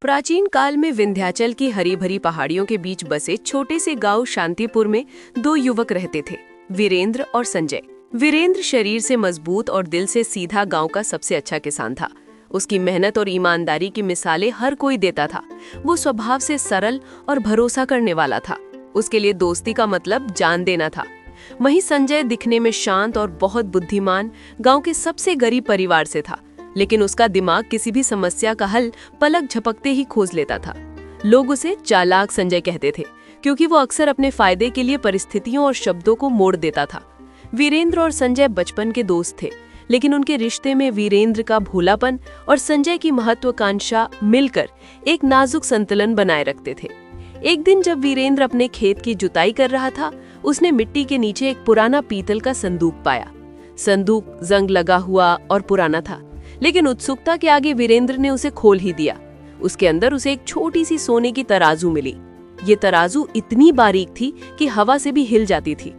प्राचीन काल में विंध्याचल की हरी भरी पहाड़ियों के बीच बसे छोटे से गांव शांतिपुर में दो युवक रहते थे, वीरेंद्र और संजय। वीरेंद्र शरीर से मजबूत और दिल से सीधा गांव का सबसे अच्छा किसान था। उसकी मेहनत और ईमानदारी की मिसालें हर कोई देता था। वो स्वभाव से सरल और भरोसा करने वाला था। उसके लिए दोस्ती का मतलब जान देना था। वहीं संजय दिखने में शांत और बहुत बुद्धिमान, गांव के सबसे गरीब परिवार से था, लेकिन उसका दिमाग किसी भी समस्या का हल पलक झपकते ही खोज लेता था। लोग उसे चालाक संजय कहते थे, क्योंकि वो अक्सर अपने फायदे के लिए परिस्थितियों और शब्दों को मोड़ देता था। वीरेंद्र और संजय बचपन के दोस्त थे, लेकिन उनके रिश्ते में वीरेंद्र का भोलापन और संजय की महत्वाकांक्षा मिलकर एक नाजुक संतुलन बनाए रखते थे। एक दिन जब वीरेंद्र अपने खेत की जुताई कर रहा था, उसने मिट्टी के नीचे एक पुराना पीतल का संदूक पाया। संदूक जंग लगा हुआ और पुराना था, लेकिन उत्सुकता के आगे वीरेंद्र ने उसे खोल ही दिया। उसके अंदर उसे एक छोटी सी सोने की तराजू मिली। ये तराजू इतनी बारीक थी कि हवा से भी हिल जाती थी।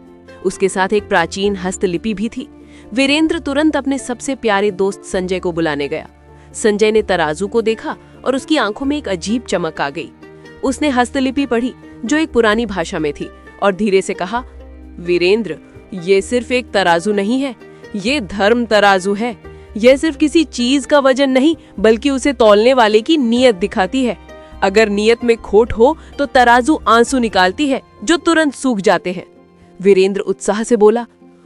उसके साथ एक प्राचीन हस्तलिपि भी थी। वीरेंद्र तुरंत अपने सबसे प्यारे दोस्त संजय को बुलाने गया। संजय ने तराजू को देखा और उसकी आंखों में एक अजीब चमक आ गई। उसने हस्तलिपि पढ़ी, जो एक पुरानी भाषा में थी, और धीरे से कहा, वीरेंद्र, ये सिर्फ एक तराजू नहीं है, ये धर्म तराजू है। यह सिर्फ किसी चीज का वजन नहीं, बल्कि उसे तौलने वाले की नीयत दिखाती है। अगर नीयत में खोट हो तो तराजू आंसू निकालती है, जो तुरंत सूख जाते हैं। वीरेंद्र उत्साह से बोला,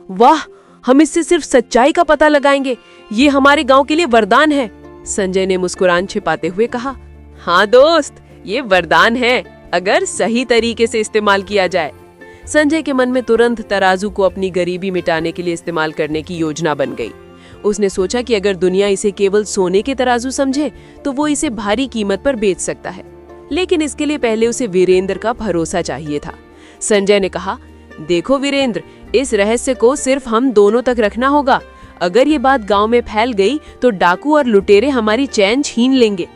वाह, हम इससे सिर्फ सच्चाई का पता लगाएंगे। ये हमारे गांव के लिए वरदान है। संजय ने मुस्कुरान छिपाते हुए कहा, हाँ दोस्त, ये वरदान है, अगर सही तरीके से इस्तेमाल किया जाए। संजय के मन में तुरंत तराजू को अपनी गरीबी मिटाने के लिए इस्तेमाल करने की योजना बन गई। उसने सोचा कि अगर दुनिया इसे केवल सोने के तराजू समझे तो वो इसे भारी कीमत पर बेच सकता है, लेकिन इसके लिए पहले उसे वीरेंद्र का भरोसा चाहिए था। संजय ने कहा, देखो वीरेंद्र, इस रहस्य को सिर्फ हम दोनों तक रखना होगा। अगर ये बात गांव में फैल गई तो डाकू और लुटेरे हमारी चैन छीन लेंगे।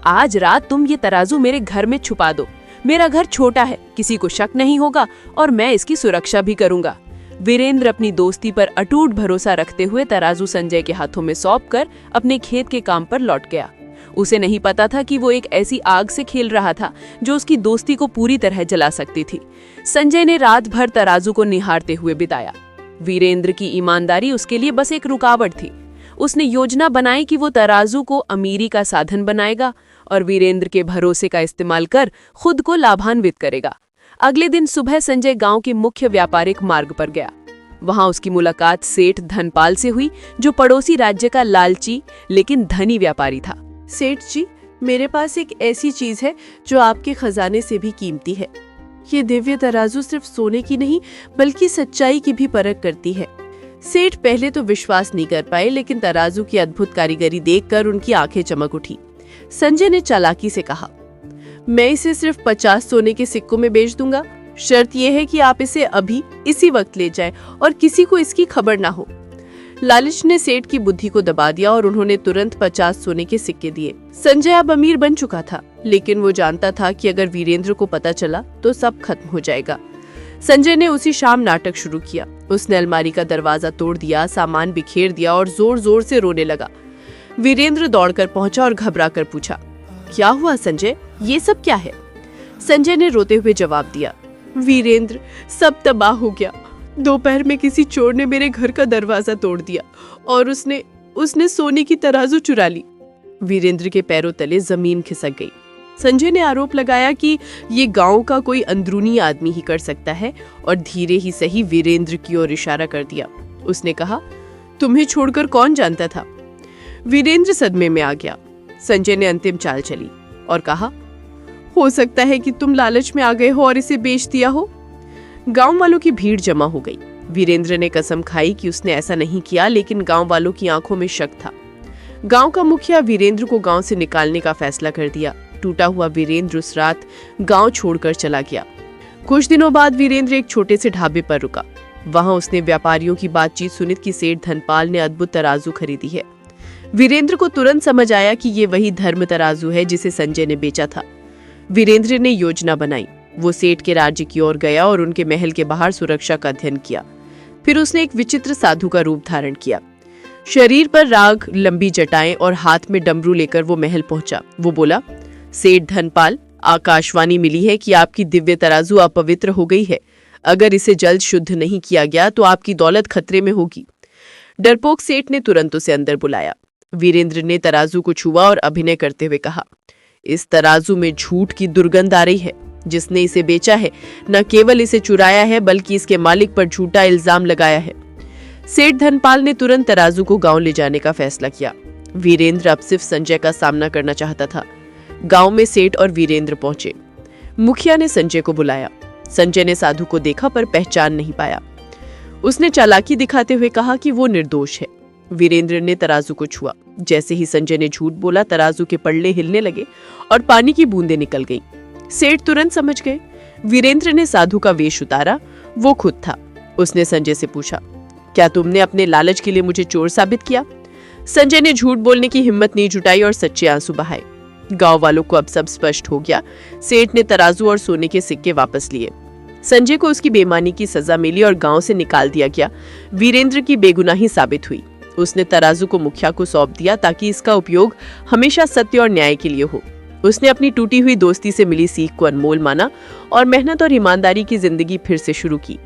आज रात तुम ये तराजू मेरे घर में छुपा दो। मेरा घर छोटा है, किसी को शक नहीं होगा और मैं इसकी सुरक्षा भी करूंगा। वीरेंद्र अपनी दोस्ती पर अटूट भरोसा रखते हुए तराजू संजय के हाथों में सौंपकर अपने खेत के काम पर लौट गया। उसे नहीं पता था कि वो एक ऐसी आग से खेल रहा था जो उसकी दोस्ती को पूरी तरह जला सकती थी। संजय ने रात भर तराजू को निहारते हुए बिताया। वीरेंद्र की ईमानदारी उसके लिए बस एक रुकावट थी। उसने योजना बनाई कि वो तराजू को अमीरी का साधन बनाएगा और वीरेंद्र के भरोसे का इस्तेमाल कर खुद को लाभान्वित करेगा। अगले दिन सुबह संजय गांव के मुख्य व्यापारिक मार्ग पर गया। वहां उसकी मुलाकात सेठ धनपाल से हुई, जो पड़ोसी राज्य का लालची लेकिन धनी व्यापारी था। सेठ जी, मेरे पास एक ऐसी चीज है जो आपके खजाने से भी कीमती है। ये दिव्य तराजू सिर्फ सोने की नहीं, बल्कि सच्चाई की भी परख करती है। सेठ पहले तो विश्वास नहीं कर पाए, लेकिन तराजू की अद्भुत कारीगरी देखकर उनकी आंखें चमक उठी। संजय ने चालाकी से कहा, मैं इसे सिर्फ 50 सोने के सिक्कों में बेच दूंगा। शर्त यह है कि आप इसे अभी इसी वक्त ले जाएं और किसी को इसकी खबर ना हो। लालच ने सेठ की बुद्धि को दबा दिया और उन्होंने तुरंत 50 सोने के सिक्के दिए। संजय अब अमीर बन चुका था, लेकिन वो जानता था कि अगर वीरेंद्र को पता चला तो सब खत्म हो जाएगा। संजय ने उसी शाम नाटक शुरू किया। उसने अलमारी का दरवाजा तोड़ दिया, सामान बिखेर दिया और जोर जोर से रोने लगा। वीरेंद्र दौड़कर पहुंचा और घबरा कर पूछा, क्या हुआ संजय, ये सब क्या है? संजय ने रोते हुए जवाब दिया, वीरेंद्र, सब तबाह हो गया। दोपहर में किसी चोर ने मेरे घर का दरवाजा तोड़ दिया और उसने सोने की तराजू चुरा ली। वीरेंद्र के पैरों तले जमीन खिसक गई। संजय ने आरोप लगाया कि ये गांव का कोई अंदरूनी आदमी ही कर सकता है और धीरे ही सही वीरेंद्र की ओर इशारा कर दिया। उसने कहा, तुम्हें छोड़कर कौन जानता था? वीरेंद्र सदमे में आ गया। संजय ने अंतिम चाल चली और कहा, हो सकता है कि तुम लालच में आ गए हो और इसे बेच दिया हो। गांव वालों की भीड़ जमा हो गई। वीरेंद्र ने कसम खाई कि उसने ऐसा नहीं किया, लेकिन गांव वालों की आंखों में शक था। गांव का मुखिया वीरेंद्र को गांव से निकालने का फैसला कर दिया। टूटा हुआ वीरेंद्र उस रात गांव छोड़कर चला गया। कुछ दिनों बाद वीरेंद्र एक छोटे से ढाबे पर रुका। वहां उसने व्यापारियों की बातचीत सुनी कि सेठ धनपाल ने अद्भुत तराजू खरीदी है। वीरेंद्र को तुरंत समझ आया कि ये वही धर्म तराजू है जिसे संजय ने बेचा था। वीरेंद्र ने योजना बनाई। वो सेठ के राज्य की ओर गया और उनके महल के बाहर सुरक्षा का अध्ययन किया। फिर उसने एक विचित्र साधु का रूप धारण किया। शरीर पर राग, लंबी जटाएं और हाथ में डमरू लेकर वो महल पहुंचा। वो बोला, सेठ धनपाल, आकाशवाणी मिली है कि आपकी दिव्य तराजू अपवित्र हो गई है। अगर इसे जल्द शुद्ध नहीं किया गया तो आपकी दौलत खतरे में होगी। डरपोक सेठ ने तुरंत उसे अंदर बुलाया। वीरेंद्र ने तराजू को छुआ और अभिनय करते हुए कहा, इस तराजू में झूठ की दुर्गंध आ रही है। जिसने इसे बेचा है न केवल इसे चुराया है बल्कि इसके मालिक पर झूठा इल्जाम लगाया है। सेठ धनपाल ने तुरंत तराजू को गांव ले जाने का फैसला किया। वीरेंद्र अब सिर्फ संजय का सामना करना चाहता था। गांव में सेठ और वीरेंद्र पहुंचे। मुखिया ने संजय को बुलाया। संजय ने साधु को देखा पर पहचान नहीं पाया। उसने चालाकी दिखाते हुए कहा कि वो निर्दोष है। वीरेंद्र ने तराजू को छुआ। जैसे ही संजय ने झूठ बोला, तराजू के पल्ले हिलने लगे और पानी की बूंदें निकल गईं। सेठ तुरंत समझ गए। वीरेंद्र ने साधु का वेश उतारा। वो खुद था। उसने संजय से पूछा, क्या तुमने अपने लालच के लिए मुझे चोर साबित किया? संजय ने झूठ बोलने की हिम्मत नहीं जुटाई और सच्चे आंसू बहाए। गांव वालों को अब सब स्पष्ट हो गया। सेठ ने तराजू और सोने के सिक्के वापस लिए। संजय को उसकी बेईमानी की सजा मिली और गांव से निकाल दिया गया। वीरेंद्र की बेगुनाही साबित हुई। उसने तराजू को मुखिया को सौंप दिया ताकि इसका उपयोग हमेशा सत्य और न्याय के लिए हो। उसने अपनी टूटी हुई दोस्ती से मिली सीख को अनमोल माना और मेहनत और ईमानदारी की जिंदगी फिर से शुरू की।